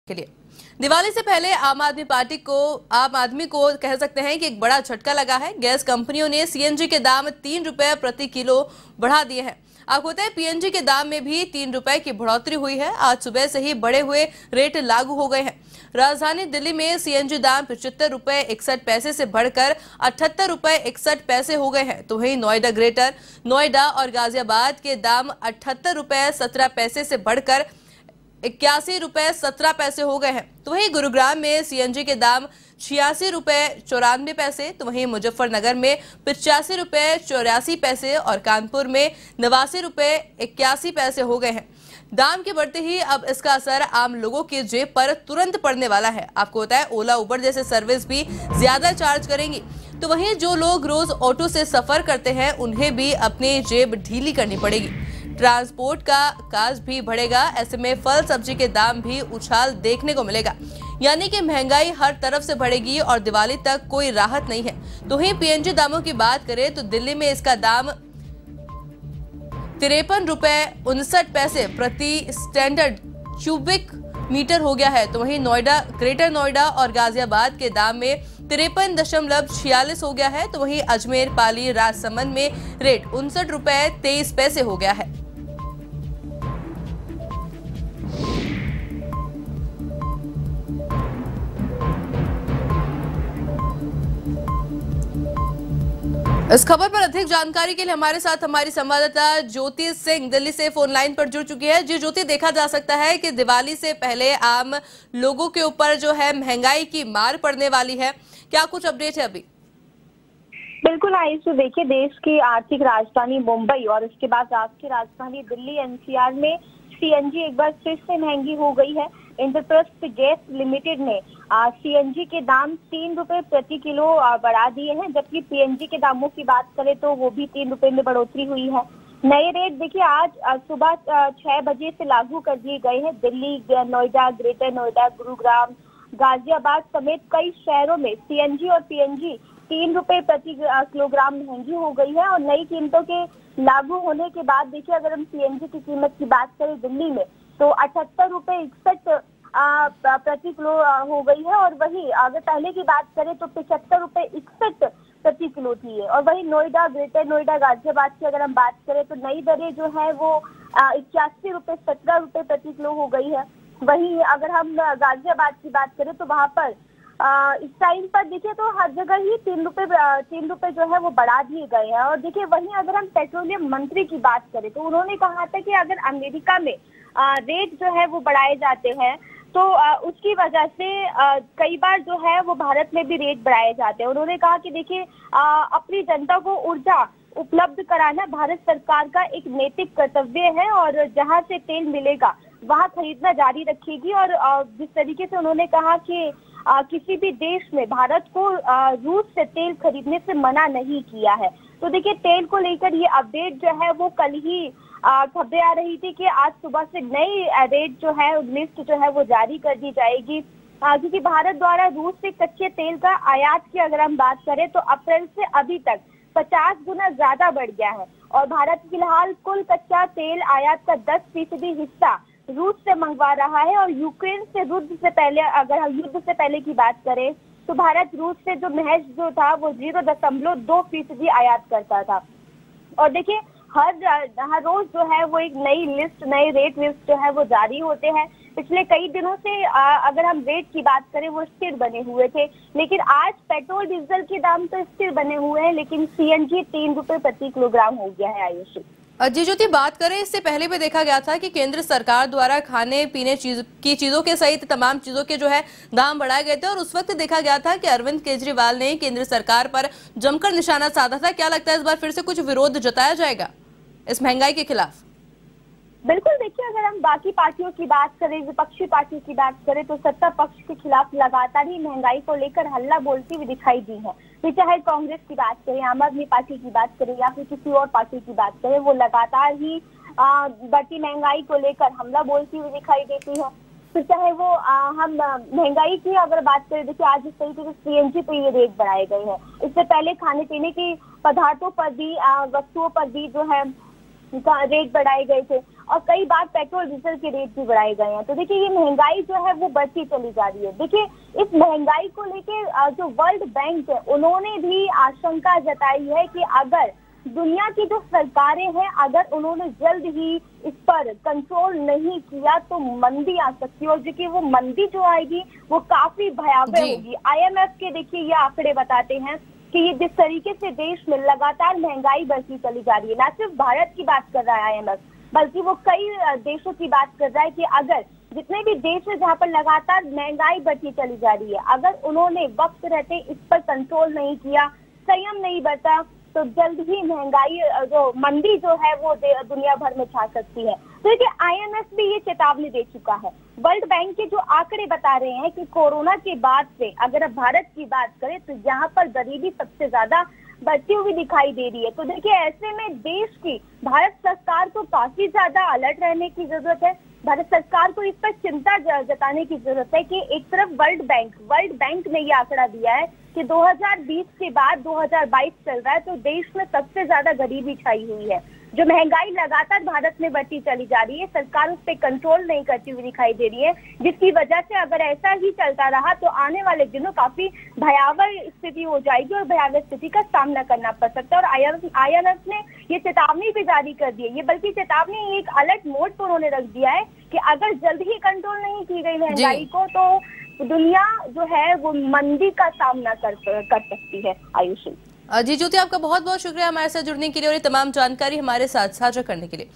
के लिए। दिवाली से पहले आम आदमी को कह सकते हैं कि एक बड़ा झटका लगा है। गैस कंपनियों ने सीएनजी के दाम 3 रुपए प्रति किलो बढ़ा दिए हैं। आपको बताएं, पीएनजी के दाम में भी 3 रुपए की बढ़ोतरी हुई है। आज सुबह से ही बढ़े हुए रेट लागू हो गए हैं। राजधानी दिल्ली में सीएनजी दाम 75 रुपए 61 पैसे से बढ़कर 78 रुपए 61 पैसे हो गए हैं। तो वहीं नोएडा, ग्रेटर नोएडा और गाजियाबाद के दाम 78 रुपए 17 पैसे से बढ़कर 81 रुपए 17 पैसे हो गए हैं। तो वहीं गुरुग्राम में सीएनजी के दाम 86 रुपए 94 पैसे, तो वहीं मुजफ्फरनगर में 85 रुपए 84 पैसे और कानपुर में 89 रुपए 81 पैसे हो गए हैं। दाम के बढ़ते ही अब इसका असर आम लोगों की जेब पर तुरंत पड़ने वाला है। आपको बताया, ओला, उबर जैसे सर्विस भी ज्यादा चार्ज करेंगी। तो वहीं जो लोग रोज ऑटो से सफर करते हैं उन्हें भी अपनी जेब ढीली करनी पड़ेगी। ट्रांसपोर्ट का कास्ट भी बढ़ेगा। ऐसे में फल सब्जी के दाम भी उछाल देखने को मिलेगा। यानी कि महंगाई हर तरफ से बढ़ेगी और दिवाली तक कोई राहत नहीं है। तो वहीं पीएनजी दामों की बात करें तो दिल्ली में इसका दाम 53 रुपए 59 पैसे प्रति स्टैंडर्ड क्यूबिक मीटर हो गया है। तो वहीं नोएडा, ग्रेटर नोएडा और गाजियाबाद के दाम में 53.46 हो गया है। तो वहीं अजमेर, पाली, राजसमंद में रेट 59 रुपए 23 पैसे हो गया है। इस खबर पर अधिक जानकारी के लिए हमारे साथ हमारी संवाददाता ज्योति सिंह दिल्ली से फोन लाइन पर जुड़ चुकी है। जी ज्योति, देखा जा सकता है कि दिवाली से पहले आम लोगों के ऊपर जो है महंगाई की मार पड़ने वाली है। क्या कुछ अपडेट है अभी? बिल्कुल आयुष, देखिए, देश की आर्थिक राजधानी मुंबई और उसके बाद राष्ट्रीय राजधानी दिल्ली एनसीआर में सीएनजी एक बार फिर से महंगी हो गई है। इंद्रप्रस्थ गैस लिमिटेड ने सीएनजी के दाम 3 रुपए प्रति किलो बढ़ा दिए हैं, जबकि पीएनजी के दामों की बात करें तो वो भी 3 रुपए में बढ़ोतरी हुई है। नए रेट देखिए आज सुबह 6 बजे से लागू कर दिए गए हैं। दिल्ली, नोएडा, ग्रेटर नोएडा, गुरुग्राम, गाजियाबाद समेत कई शहरों में सीएनजी और पीएनजी 3 रुपए प्रति किलोग्राम महंगी हो गई है। और नई कीमतों के लागू होने के बाद देखिए, अगर हम सीएनजी की कीमत की बात करें दिल्ली में तो 78 रुपए 61 प्रति किलो हो गई है। और वही अगर पहले की बात करें तो 75 रुपए 61 प्रति किलो थी। और वही नोएडा, ग्रेटर नोएडा, गाजियाबाद की अगर हम बात करें तो नई दरें जो है वो 81 रुपए 17 रुपए प्रति किलो हो गई है। वही अगर हम गाजियाबाद की बात करें तो वहां पर इस टाइम पर देखिए तो हर जगह ही 3 रुपए जो है वो बढ़ा दिए गए हैं। और देखिए, वहीं अगर हम पेट्रोलियम मंत्री की बात करें तो उन्होंने कहा था कि अगर अमेरिका में रेट जो है वो बढ़ाए जाते हैं तो उसकी वजह से कई बार जो है वो भारत में भी रेट बढ़ाए जाते हैं। उन्होंने कहा कि देखिए, अपनी जनता को ऊर्जा उपलब्ध कराना भारत सरकार का एक नैतिक कर्तव्य है और जहां से तेल मिलेगा वहां खरीदना जारी रखेगी। और जिस तरीके से उन्होंने कहा कि किसी भी देश ने भारत को रूस से तेल खरीदने से मना नहीं किया है। तो देखिए, तेल को लेकर ये अपडेट जो है वो कल ही खबरें आ रही थी कि आज सुबह से नई रेट जो है, लिस्ट जो है वो जारी कर दी जाएगी। क्योंकि भारत द्वारा रूस से कच्चे तेल का आयात की अगर हम बात करें तो अप्रैल से अभी तक 50 गुना ज्यादा बढ़ गया है। और भारत फिलहाल कुल कच्चा तेल आयात का 10% हिस्सा रूस से मंगवा रहा है। और यूक्रेन से युद्ध से पहले, अगर हम युद्ध से पहले की बात करें तो भारत रूस से जो महज जो था वो 0.2% आयात करता था। और देखिए, हर रोज जो है वो एक नई लिस्ट, नए रेट लिस्ट जो है वो जारी होते हैं। पिछले कई दिनों से अगर हम रेट की बात करें वो स्थिर बने हुए थे, लेकिन आज पेट्रोल डीजल के दाम तो स्थिर बने हुए हैं, लेकिन सीएनजी 3 रुपए प्रति किलोग्राम हो गया है। आयुषी जी ज्योति, बात करें, इससे पहले भी देखा गया था कि केंद्र सरकार द्वारा खाने पीने की चीजों के सहित तमाम चीजों के जो है दाम बढ़ाए गए थे और उस वक्त देखा गया था कि अरविंद केजरीवाल ने केंद्र सरकार पर जमकर निशाना साधा था। क्या लगता है इस बार फिर से कुछ विरोध जताया जाएगा इस महंगाई के खिलाफ? बिल्कुल, देखिए, अगर हम बाकी पार्टियों की बात करें, विपक्षी पार्टियों की बात करें तो सत्ता पक्ष के खिलाफ लगातार ही महंगाई को लेकर हल्ला बोलती हुई दिखाई दी है। फिर चाहे कांग्रेस की बात करें, आम आदमी पार्टी की बात करें या फिर किसी और पार्टी की बात करें, वो लगातार ही बढ़ती महंगाई को लेकर हमला बोलती हुई दिखाई देती है। फिर चाहे वो हम महंगाई की अगर बात करें, देखिए आज इस तरीके से सीएनजी पे ये रेट बढ़ाए गए हैं। इससे पहले खाने पीने की पदार्थों पर भी, वस्तुओं पर भी जो है रेट बढ़ाए गए थे। और कई बार पेट्रोल डीजल के रेट भी बढ़ाए गए हैं। तो देखिए ये महंगाई जो है वो बढ़ती चली जा रही है। देखिए इस महंगाई को लेके जो वर्ल्ड बैंक है उन्होंने भी आशंका जताई है कि अगर दुनिया की जो सरकारें हैं अगर उन्होंने जल्द ही इस पर कंट्रोल नहीं किया तो मंदी आ सकती है, और जो कि वो मंदी जो आएगी वो काफी भयावह होगी। IMF के देखिए ये आंकड़े बताते हैं कि ये जिस तरीके से देश में लगातार महंगाई बढ़ती चली जा रही है, ना सिर्फ भारत की बात कर रहा है IMF, बल्कि वो कई देशों की बात कर रहा है कि अगर जितने भी देश है जहाँ पर लगातार महंगाई बढ़ती चली जा रही है, अगर उन्होंने वक्त रहते इस पर कंट्रोल नहीं किया, संयम नहीं बरता, तो जल्द ही महंगाई जो मंदी जो है वो दुनिया भर में छा सकती है। तो देखिए IMF भी ये चेतावनी दे चुका है। वर्ल्ड बैंक के जो आंकड़े बता रहे हैं कि कोरोना के बाद से अगर अब भारत की बात करें तो यहाँ पर गरीबी सबसे ज्यादा बढ़ती हुई दिखाई दे रही है। तो देखिए ऐसे में देश की भारत सरकार को काफी ज्यादा अलर्ट रहने की जरूरत है। भारत सरकार को इस पर चिंता जताने की जरूरत है कि एक तरफ वर्ल्ड बैंक ने ये आंकड़ा दिया है कि 2020 के बाद 2022 चल रहा है तो देश में सबसे ज्यादा गरीबी छाई हुई है। जो महंगाई लगातार भारत में बढ़ती चली जा रही है, सरकार उस पर कंट्रोल नहीं करती हुई दिखाई दे रही है, जिसकी वजह से अगर ऐसा ही चलता रहा तो आने वाले दिनों काफी भयावह स्थिति हो जाएगी और भयावह स्थिति का सामना करना पड़ सकता है। और IMF ने ये चेतावनी भी जारी कर दी है। ये बल्कि चेतावनी एक अलर्ट मोड पर उन्होंने रख दिया है कि अगर जल्द ही कंट्रोल नहीं की गई महंगाई को तो दुनिया जो है वो मंदी का सामना कर सकती है। आयुषी जी ज्योति, आपका बहुत बहुत शुक्रिया हमारे साथ जुड़ने के लिए और ये तमाम जानकारी हमारे साथ साझा करने के लिए।